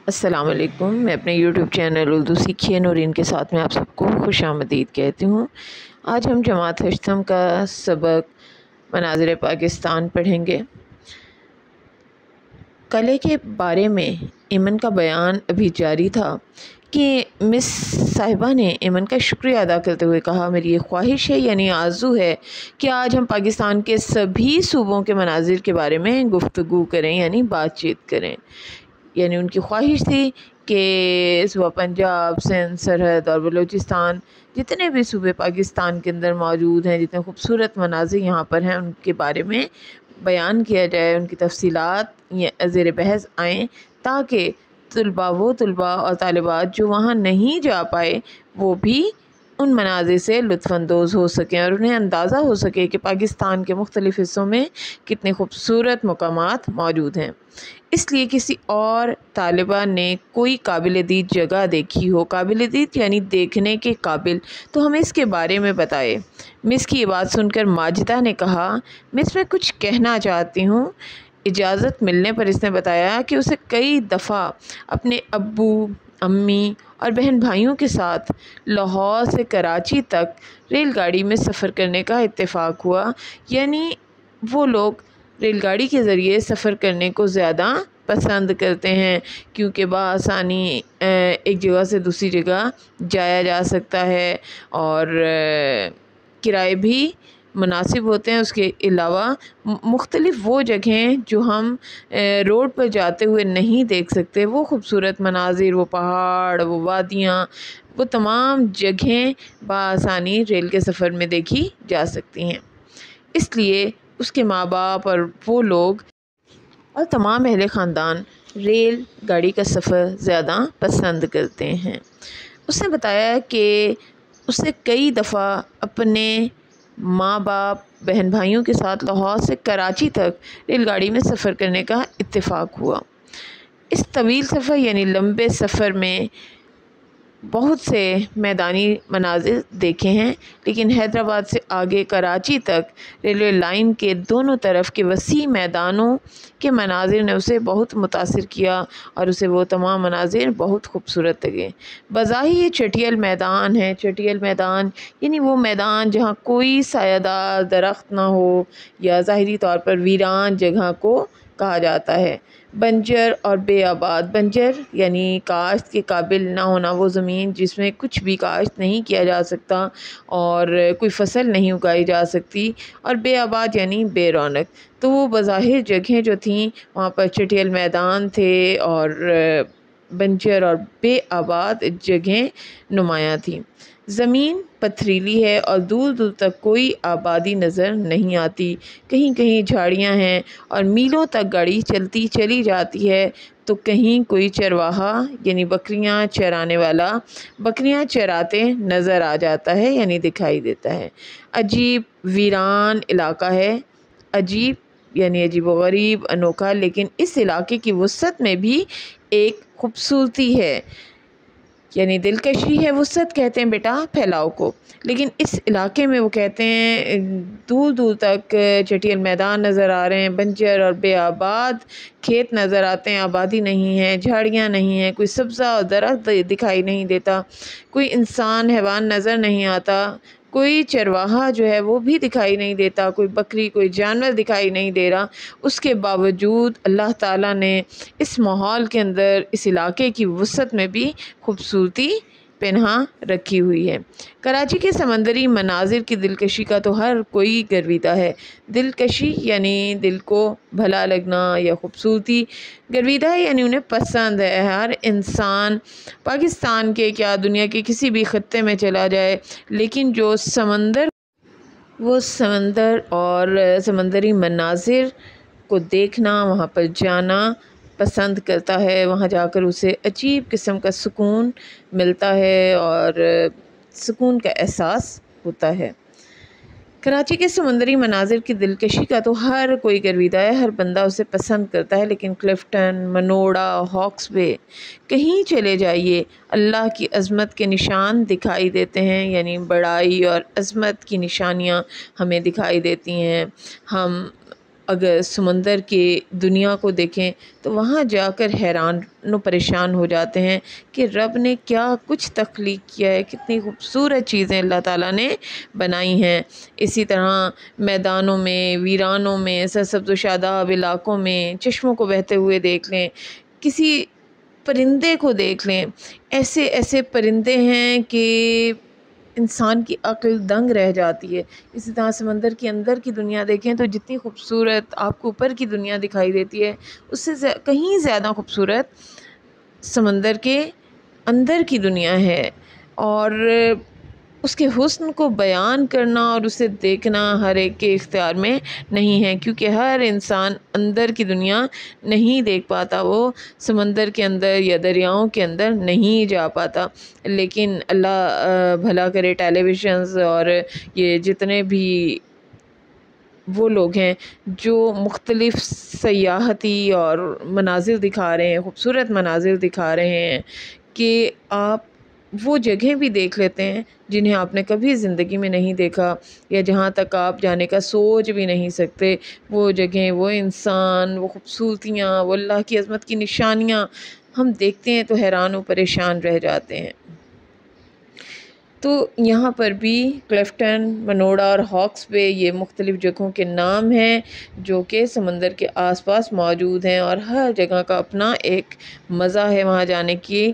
السلام علیکم۔ میں اپنے یوٹیوب چینل اردو سیکھیے نورین کے ساتھ میں آپ سب کو خوش آمدید کہتی ہوں۔ آج ہم جماعت ہشتم کا سبق مناظر پاکستان پڑھیں گے۔ قلعے کے بارے میں ایمن کا بیان ابھی جاری تھا کہ مس صاحبہ نے ایمن کا شکریہ ادا کرتے ہوئے کہا، میری یہ خواہش ہے یعنی آرزو ہے کہ آج ہم پاکستان کے سبھی صوبوں کے مناظر کے بارے میں گفتگو کریں یعنی بات چیت کریں۔ یعنی ان کی خواہش تھی کہ صوبہ پنجاب، سندھ، سرحد اور بلوچستان جتنے بھی صوبے پاکستان کے اندر موجود ہیں، جتنے خوبصورت مناظر یہاں پر ہیں، ان کے بارے میں بیان کیا جائے، ان کی تفصیلات زیر بحث آئیں تاکہ وہ طلباء اور طالبات جو وہاں نہیں جا پائے وہ بھی ان مناظر سے لطف اندوز ہو سکیں اور انہیں اندازہ ہو سکے کہ پاکستان کے مختلف حصوں میں کتنے خوبصورت مقامات موجود ہیں۔ اس لیے کسی اور طالبہ نے کوئی قابل دید جگہ دیکھی ہو، قابل دید یعنی دیکھنے کے قابل، تو ہمیں اس کے بارے میں بتائے۔ مس کی یہ بات سن کر ماجدہ نے کہا، مس میں کچھ کہنا چاہتی ہوں۔ اجازت ملنے پر اس نے بتایا کہ اسے کئی دفعہ اپنے ابو، امی اور بہن بھائیوں کے ساتھ لاہور سے کراچی تک ریل گاڑی میں سفر کرنے کا اتفاق ہوا، یعنی وہ لوگ ریل گاڑی کے ذریعے سفر کرنے کو زیادہ پسند کرتے ہیں کیونکہ بآسانی ایک جگہ سے دوسری جگہ جایا جا سکتا ہے اور کرائے بھی مناسب ہوتے ہیں۔ اس کے علاوہ مختلف وہ جگہیں جو ہم روڈ پر جاتے ہوئے نہیں دیکھ سکتے، وہ خوبصورت مناظر، وہ پہاڑ، وہ وادیاں، وہ تمام جگہیں بآسانی ریل کے سفر میں دیکھی جا سکتی ہیں۔ اس لیے اس کے ماں باپ اور وہ لوگ اور تمام اہل خاندان ریل گاڑی کا سفر زیادہ پسند کرتے ہیں۔ اس نے بتایا کہ اسے کئی دفعہ اپنے ماں باپ، بہن بھائیوں کے ساتھ لاہور سے کراچی تک ریل گاڑی میں سفر کرنے کا اتفاق ہوا۔ اس طویل سفر یعنی لمبے سفر میں بہت سے میدانی مناظر دیکھے ہیں، لیکن حیدرآباد سے آگے کراچی تک ریلوے لائن کے دونوں طرف کے وسیع میدانوں کے مناظر نے اسے بہت متاثر کیا اور اسے وہ تمام مناظر بہت خوبصورت لگے۔ بظاہر یہ چٹیل میدان ہے۔ چٹیل میدان یعنی وہ میدان جہاں کوئی سایہ دار درخت نہ ہو یا ظاہری طور پر ویران جگہ کو کہا جاتا ہے۔ بنجر اور بے آباد، بنجر یعنی کاشت کے قابل نہ ہونا، وہ زمین جس میں کچھ بھی کاشت نہیں کیا جا سکتا اور کوئی فصل نہیں اگائی جا سکتی، اور بے آباد یعنی بے رونق۔ تو وہ بظاہر جگہیں جو تھیں وہاں پر چٹیل میدان تھے اور بنجر اور بے آباد جگہیں نمایاں تھیں۔ زمین پتھریلی ہے اور دور دور تک کوئی آبادی نظر نہیں آتی، کہیں کہیں جھاڑیاں ہیں اور میلوں تک گاڑی چلتی چلی جاتی ہے تو کہیں کوئی چرواہا یعنی بکریاں چرانے والا بکریاں چراتے نظر آ جاتا ہے یعنی دکھائی دیتا ہے۔ عجیب ویران علاقہ ہے، عجیب یعنی عجیب و غریب، انوکھا، لیکن اس علاقے کی وسعت میں بھی ایک خوبصورتی ہے، یعنی دلکشی ہے۔ وسعت کہتے ہیں بیٹا پھیلاؤ کو، لیکن اس علاقے میں وہ کہتے ہیں دور دور تک چٹیل میدان نظر آ رہے ہیں، بنجر اور بے آباد کھیت نظر آتے ہیں، آبادی نہیں ہے، جھاڑیاں نہیں ہیں، کوئی سبزہ اور درخت دکھائی نہیں دیتا، کوئی انسان حیوان نظر نہیں آتا، کوئی چرواہا جو ہے وہ بھی دکھائی نہیں دیتا، کوئی بکری، کوئی جانور دکھائی نہیں دے رہا۔ اس کے باوجود اللہ تعالیٰ نے اس ماحول کے اندر اس علاقے کی وسعت میں بھی خوبصورتی پنہاں رکھی ہوئی ہے۔ کراچی کے سمندری مناظر کی دلکشی کا تو ہر کوئی گرویدہ ہے۔ دلکشی یعنی دل کو بھلا لگنا یا خوبصورتی، گرویدہ ہے یعنی انہیں پسند ہے۔ ہر انسان پاکستان کے کیا دنیا کے کسی بھی خطے میں چلا جائے، لیکن جو سمندر اور سمندری مناظر کو دیکھنا، وہاں پر جانا پسند کرتا ہے، وہاں جا کر اسے عجیب قسم کا سکون ملتا ہے اور سکون کا احساس ہوتا ہے۔ کراچی کے سمندری مناظر کی دلکشی کا تو ہر کوئی گرویدہ ہے، ہر بندہ اسے پسند کرتا ہے، لیکن کلفٹن، منوڑا، ہاکس بے، کہیں چلے جائیے اللہ کی عظمت کے نشان دکھائی دیتے ہیں، یعنی بڑائی اور عظمت کی نشانیاں ہمیں دکھائی دیتی ہیں۔ ہم اگر سمندر کے دنیا کو دیکھیں تو وہاں جا کر حیران و پریشان ہو جاتے ہیں کہ رب نے کیا کچھ تخلیق کیا ہے، کتنی خوبصورت چیزیں اللہ تعالیٰ نے بنائی ہیں۔ اسی طرح میدانوں میں، ویرانوں میں، سرسبز و شاداب علاقوں میں چشموں کو بہتے ہوئے دیکھ لیں، کسی پرندے کو دیکھ لیں، ایسے ایسے پرندے ہیں کہ انسان کی عقل دنگ رہ جاتی ہے۔ اسی طرح سمندر کے اندر کی دنیا دیکھیں تو جتنی خوبصورت آپ کو اوپر کی دنیا دکھائی دیتی ہے، اس سے کہیں زیادہ خوبصورت سمندر کے اندر کی دنیا ہے، اور اس کے حسن کو بیان کرنا اور اسے دیکھنا ہر ایک کے اختیار میں نہیں ہے، کیونکہ ہر انسان اندر کی دنیا نہیں دیکھ پاتا، وہ سمندر کے اندر یا دریاؤں کے اندر نہیں جا پاتا۔ لیکن اللہ بھلا کرے، ٹیلی ویژنز اور یہ جتنے بھی وہ لوگ ہیں جو مختلف سیاحتی اور مناظر دکھا رہے ہیں، خوبصورت مناظر دکھا رہے ہیں، کہ آپ وہ جگہیں بھی دیکھ لیتے ہیں جنہیں آپ نے کبھی زندگی میں نہیں دیکھا، یا جہاں تک آپ جانے کا سوچ بھی نہیں سکتے۔ وہ جگہیں، وہ انسان، وہ خوبصورتیاں، وہ اللہ کی عظمت کی نشانیاں ہم دیکھتے ہیں تو حیران و پریشان رہ جاتے ہیں۔ تو یہاں پر بھی کلفٹن، منوڑا اور ہاکس بے یہ مختلف جگہوں کے نام ہیں جو کہ سمندر کے آس پاس موجود ہیں، اور ہر جگہ کا اپنا ایک مزہ ہے، وہاں جانے کی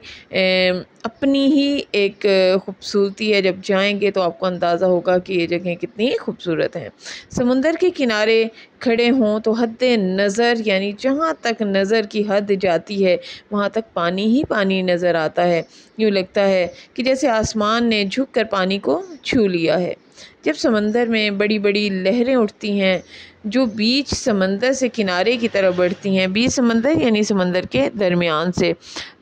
اپنی ہی ایک خوبصورتی ہے۔ جب جائیں گے تو آپ کو اندازہ ہوگا کہ یہ جگہیں کتنی خوبصورت ہیں۔ سمندر کے کنارے کھڑے ہوں تو حد نظر، یعنی جہاں تک نظر کی حد جاتی ہے وہاں تک پانی ہی پانی نظر آتا ہے۔ یوں لگتا ہے کہ جیسے آسمان نے جھک کر پانی کو چھو لیا ہے۔ جب سمندر میں بڑی بڑی لہریں اٹھتی ہیں جو بیچ سمندر سے کنارے کی طرف بڑھتی ہیں، بیچ سمندر یعنی سمندر کے درمیان سے،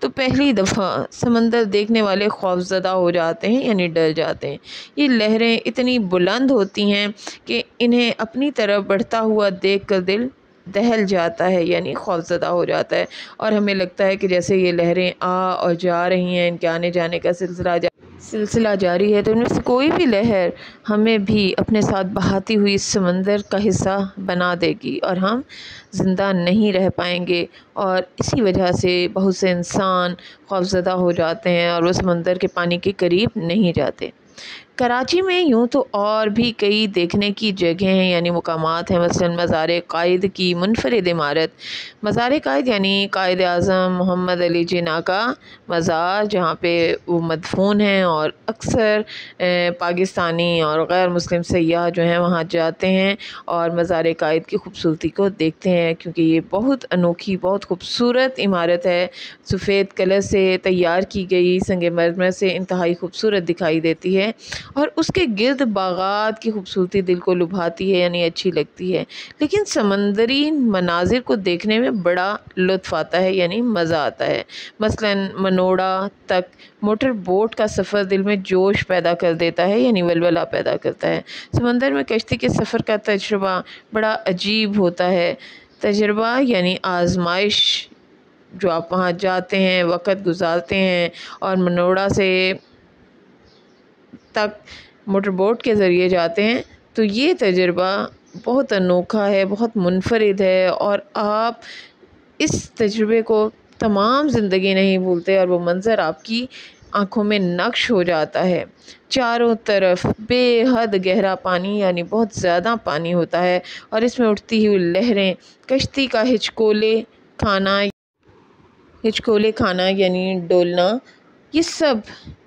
تو پہلی دفعہ سمندر دیکھنے والے خوفزدہ ہو جاتے ہیں، یعنی ڈر جاتے ہیں۔ یہ لہریں اتنی بلند ہوتی ہیں کہ انہیں اپنی طرف بڑھتا ہوا دیکھ کر دل دہل جاتا ہے، یعنی خوفزدہ ہو جاتا ہے، اور ہمیں لگتا ہے کہ جیسے یہ لہریں آ اور جا رہی ہیں، ان کے آنے جانے کا سلسلہ جاری ہے، تو ان میں سے کوئی بھی لہر ہمیں بھی اپنے ساتھ بہاتی ہوئی سمندر کا حصہ بنا دے گی اور ہم زندہ نہیں رہ پائیں گے، اور اسی وجہ سے بہت سے انسان خوفزدہ ہو جاتے ہیں اور وہ سمندر کے پانی کے قریب نہیں جاتے۔ کراچی میں یوں تو اور بھی کئی دیکھنے کی جگہیں ہیں، یعنی مقامات ہیں، مثلا مزار قائد کی منفرد عمارت۔ مزار قائد یعنی قائد اعظم محمد علی جناح کا مزار، جہاں پہ وہ مدفون ہیں، اور اکثر پاکستانی اور غیر مسلم سیاح جو ہیں وہاں جاتے ہیں اور مزار قائد کی خوبصورتی کو دیکھتے ہیں، کیونکہ یہ بہت انوکھی، بہت خوبصورت عمارت ہے، سفید کلر سے تیار کی گئی، سنگ مرمر سے انتہائی خوبصورت دکھائی دیتی ہے، اور اس کے گرد باغات کی خوبصورتی دل کو لبھاتی ہے، یعنی اچھی لگتی ہے۔ لیکن سمندری مناظر کو دیکھنے میں بڑا لطف آتا ہے، یعنی مزہ آتا ہے۔ مثلا منوڑا تک موٹر بوٹ کا سفر دل میں جوش پیدا کر دیتا ہے، یعنی ولولہ پیدا کرتا ہے۔ سمندر میں کشتی کے سفر کا تجربہ بڑا عجیب ہوتا ہے۔ تجربہ یعنی آزمائش، جو آپ وہاں جاتے ہیں، وقت گزارتے ہیں اور منوڑا سے تک موٹر بوٹ کے ذریعے جاتے ہیں، تو یہ تجربہ بہت انوکھا ہے، بہت منفرد ہے، اور آپ اس تجربے کو تمام زندگی نہیں بھولتے، اور وہ منظر آپ کی آنکھوں میں نقش ہو جاتا ہے۔ چاروں طرف بے حد گہرا پانی، یعنی بہت زیادہ پانی ہوتا ہے، اور اس میں اٹھتی ہوئی لہریں، کشتی کا ہچکولے کھانا یعنی ڈولنا، یہ سب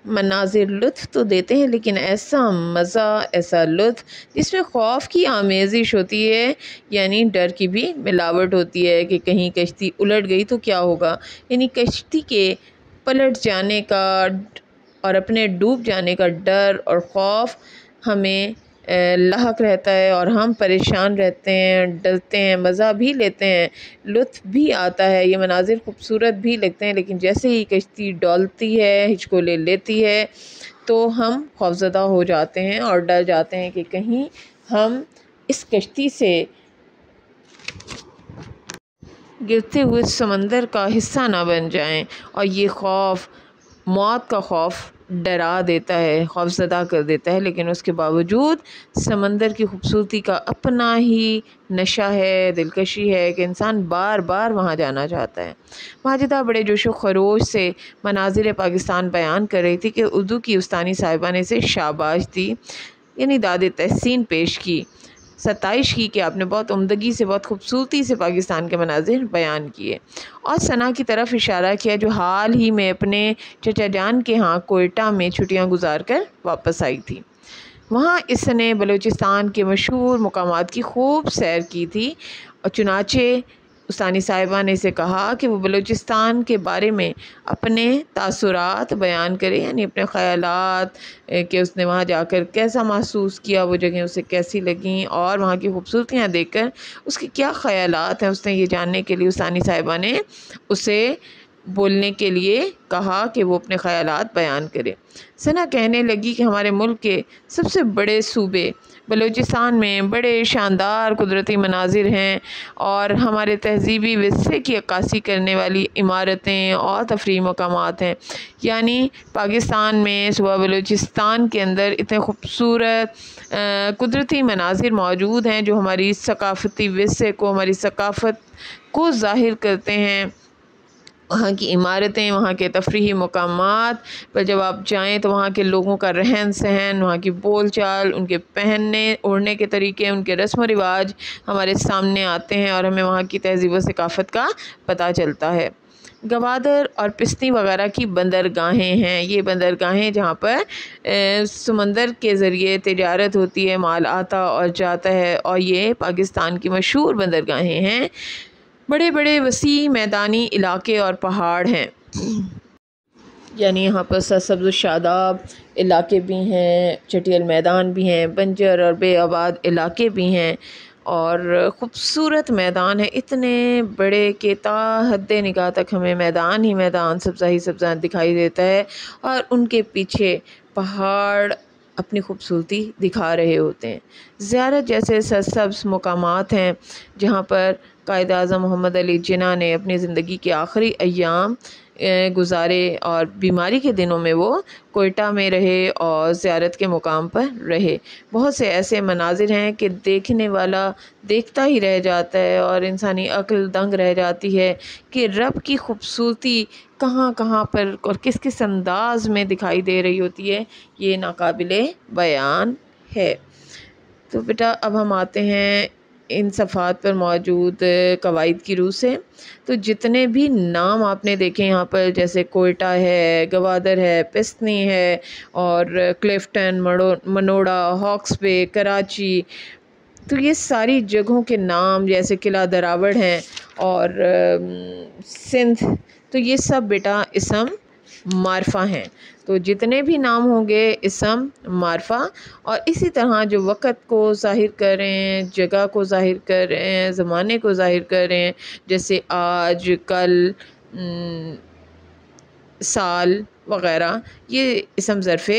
مناظر لطف تو دیتے ہیں، لیکن ایسا مزہ، ایسا لطف جس میں خوف کی آمیزش ہوتی ہے، یعنی ڈر کی بھی ملاوٹ ہوتی ہے کہ کہیں کشتی الٹ گئی تو کیا ہوگا، یعنی کشتی کے پلٹ جانے کا اور اپنے ڈوب جانے کا ڈر اور خوف ہمیں لاحق رہتا ہے، اور ہم پریشان رہتے ہیں، ڈرتے ہیں، مزہ بھی لیتے ہیں، لطف بھی آتا ہے، یہ مناظر خوبصورت بھی لگتے ہیں، لیکن جیسے ہی کشتی ڈولتی ہے، ہچکولے لیتی ہے، تو ہم خوفزدہ ہو جاتے ہیں اور ڈر جاتے ہیں کہ کہیں ہم اس کشتی سے گرتے ہوئے سمندر کا حصہ نہ بن جائیں، اور یہ خوف، موت کا خوف ڈرا دیتا ہے، خوفزدہ کر دیتا ہے، لیکن اس کے باوجود سمندر کی خوبصورتی کا اپنا ہی نشہ ہے، دلکشی ہے کہ انسان بار بار وہاں جانا چاہتا ہے۔ ماجدہ بڑے جوش و خروش سے مناظر پاکستان بیان کر رہی تھی کہ اردو کی استانی صاحبہ نے اسے شاباش دی، یعنی داد تحسین پیش کی، ستائش کی کہ آپ نے بہت عمدگی سے، بہت خوبصورتی سے پاکستان کے مناظر بیان کیے، اور ثنا کی طرف اشارہ کیا جو حال ہی میں اپنے چچا جان کے ہاں کوئٹہ میں چھٹیاں گزار کر واپس آئی تھی۔ وہاں اس نے بلوچستان کے مشہور مقامات کی خوب سیر کی تھی، اور چنانچہ استانی صاحبہ نے اسے کہا کہ وہ بلوچستان کے بارے میں اپنے تاثرات بیان کرے، یعنی اپنے خیالات کہ اس نے وہاں جا کر کیسا محسوس کیا، وہ جگہیں اسے کیسی لگیں، اور وہاں کی خوبصورتیاں دیکھ کر اس کے کیا خیالات ہیں، اس نے یہ جاننے کے لیے استانی صاحبہ نے اسے بولنے کے لیے کہا کہ وہ اپنے خیالات بیان کرے۔ ثنا کہنے لگی کہ ہمارے ملک کے سب سے بڑے صوبے بلوچستان میں بڑے شاندار قدرتی مناظر ہیں، اور ہمارے تہذیبی ورثے کی عکاسی کرنے والی عمارتیں اور تفریحی مقامات ہیں، یعنی پاکستان میں صوبہ بلوچستان کے اندر اتنے خوبصورت قدرتی مناظر موجود ہیں جو ہماری ثقافتی ورثے کو، ہماری ثقافت کو ظاہر کرتے ہیں۔ وہاں کی عمارتیں، وہاں کے تفریحی مقامات پر جب آپ جائیں تو وہاں کے لوگوں کا رہن سہن، وہاں کی بول چال، ان کے پہننے اوڑھنے کے طریقے، ان کے رسم و رواج ہمارے سامنے آتے ہیں، اور ہمیں وہاں کی تہذیب و ثقافت کا پتہ چلتا ہے۔ گوادر اور پستی وغیرہ کی بندرگاہیں ہیں، یہ بندرگاہیں جہاں پر سمندر کے ذریعے تجارت ہوتی ہے، مال آتا اور جاتا ہے، اور یہ پاکستان کی مشہور بندرگاہیں ہیں۔ بڑے بڑے وسیع میدانی علاقے اور پہاڑ ہیں، یعنی یہاں پر سرسبز و شاداب علاقے بھی ہیں، چٹیل میدان بھی ہیں، بنجر اور بے آباد علاقے بھی ہیں، اور خوبصورت میدان ہیں اتنے بڑے کہ تا حد نگاہ تک ہمیں میدان ہی میدان، سبزہ ہی سبزہ دکھائی دیتا ہے، اور ان کے پیچھے پہاڑ اپنی خوبصورتی دکھا رہے ہوتے ہیں۔ زیارت جیسے سرسبز مقامات ہیں جہاں پر قائد اعظم محمد علی جناح نے اپنی زندگی کے آخری ایام گزارے، اور بیماری کے دنوں میں وہ کوئٹہ میں رہے اور زیارت کے مقام پر رہے۔ بہت سے ایسے مناظر ہیں کہ دیکھنے والا دیکھتا ہی رہ جاتا ہے، اور انسانی عقل دنگ رہ جاتی ہے کہ رب کی خوبصورتی کہاں کہاں پر اور کس کس انداز میں دکھائی دے رہی ہوتی ہے، یہ ناقابل بیان ہے۔ تو بیٹا اب ہم آتے ہیں ان صفحات پر موجود قواعد کی روح سے۔ تو جتنے بھی نام آپ نے دیکھے یہاں پر، جیسے کوئٹہ ہے، گوادر ہے، پسنی ہے، اور کلیفٹن، منوڑا، ہاکس بے، کراچی، تو یہ ساری جگہوں کے نام، جیسے قلعہ دراوڑ ہیں اور سندھ، تو یہ سب بیٹا اسم معرفہ ہیں۔ تو جتنے بھی نام ہوں گے اسم معرفہ، اور اسی طرح جو وقت کو ظاہر کر رہے ہیں، جگہ کو ظاہر کر رہے ہیں، زمانے کو ظاہر کر رہے ہیں، جیسے آج، کل، سال وغیرہ، یہ اسم ظرف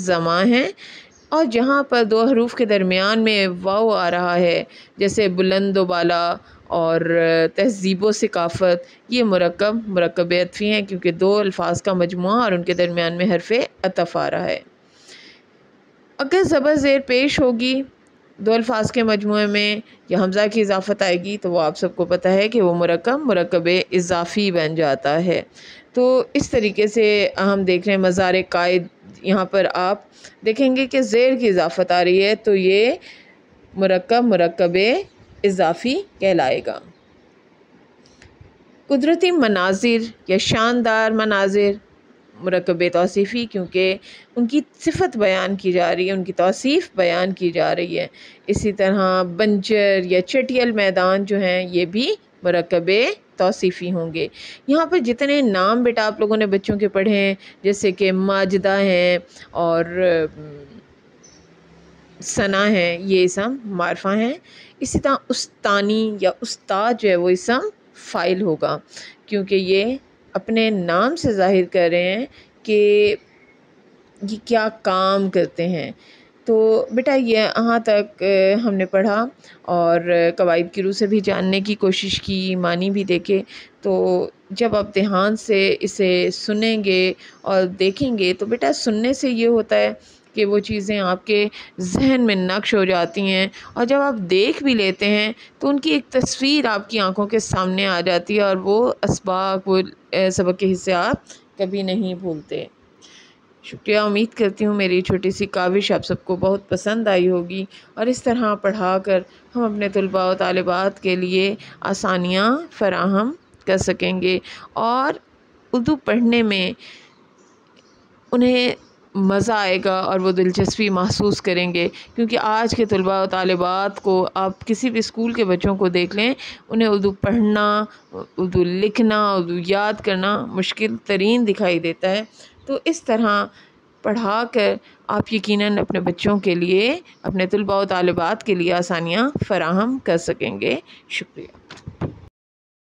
زمان ہیں۔ اور جہاں پر دو حروف کے درمیان میں واو آ رہا ہے، جیسے بلند و بالا اور تہذیب و ثقافت، یہ مرکب عطفی ہیں، کیونکہ دو الفاظ کا مجموعہ اور ان کے درمیان میں حرف عطف آ رہا ہے۔ اگر زبر زیر پیش ہوگی دو الفاظ کے مجموعے میں، یا حمزہ کی اضافت آئے گی، تو وہ آپ سب کو پتہ ہے کہ وہ مرکب اضافی بن جاتا ہے۔ تو اس طریقے سے ہم دیکھ رہے ہیں مزار قائد، یہاں پر آپ دیکھیں گے کہ زیر کی اضافت آ رہی ہے، تو یہ مرکب اضافی کہلائے گا۔ قدرتی مناظر یا شاندار مناظر، مرکب توصیفی، کیونکہ ان کی صفت بیان کی جا رہی ہے، ان کی توصیف بیان کی جا رہی ہے۔ اسی طرح بنجر یا چٹیل میدان جو ہیں، یہ بھی مرکب توصیفی ہوں گے۔ یہاں پر جتنے نام بیٹا آپ لوگوں نے بچوں کے پڑھے ہیں، جیسے کہ ماجدہ ہیں اور ثنا ہیں، یہ اسم معرفہ ہیں۔ اسی طرح استانی یا استاد جو ہے وہ اسم فاعل ہوگا، کیونکہ یہ اپنے نام سے ظاہر کر رہے ہیں کہ یہ کیا کام کرتے ہیں۔ تو بیٹا یہ یہاں تک ہم نے پڑھا، اور قواعد کی روح سے بھی جاننے کی کوشش کی، معنی بھی دیکھے۔ تو جب آپ دھیان سے اسے سنیں گے اور دیکھیں گے تو بیٹا سننے سے یہ ہوتا ہے کہ وہ چیزیں آپ کے ذہن میں نقش ہو جاتی ہیں، اور جب آپ دیکھ بھی لیتے ہیں تو ان کی ایک تصویر آپ کی آنکھوں کے سامنے آ جاتی ہے، اور وہ اسباق، وہ سبق کے حصے آپ کبھی نہیں بھولتے۔ شکریہ، امید کرتی ہوں میری چھوٹی سی کاوش آپ سب کو بہت پسند آئی ہوگی، اور اس طرح پڑھا کر ہم اپنے طلباء و طالبات کے لیے آسانیاں فراہم کر سکیں گے، اور اردو پڑھنے میں انہیں مزہ آئے گا اور وہ دلچسپی محسوس کریں گے، کیونکہ آج کے طلباء و طالبات کو آپ کسی بھی اسکول کے بچوں کو دیکھ لیں، انہیں اردو پڑھنا، اردو لکھنا، اردو یاد کرنا مشکل ترین دکھائی دیتا ہے۔ تو اس طرح پڑھا کر آپ یقیناً اپنے بچوں کے لیے، اپنے طلباء و طالبات کے لیے آسانیاں فراہم کر سکیں گے۔ شکریہ۔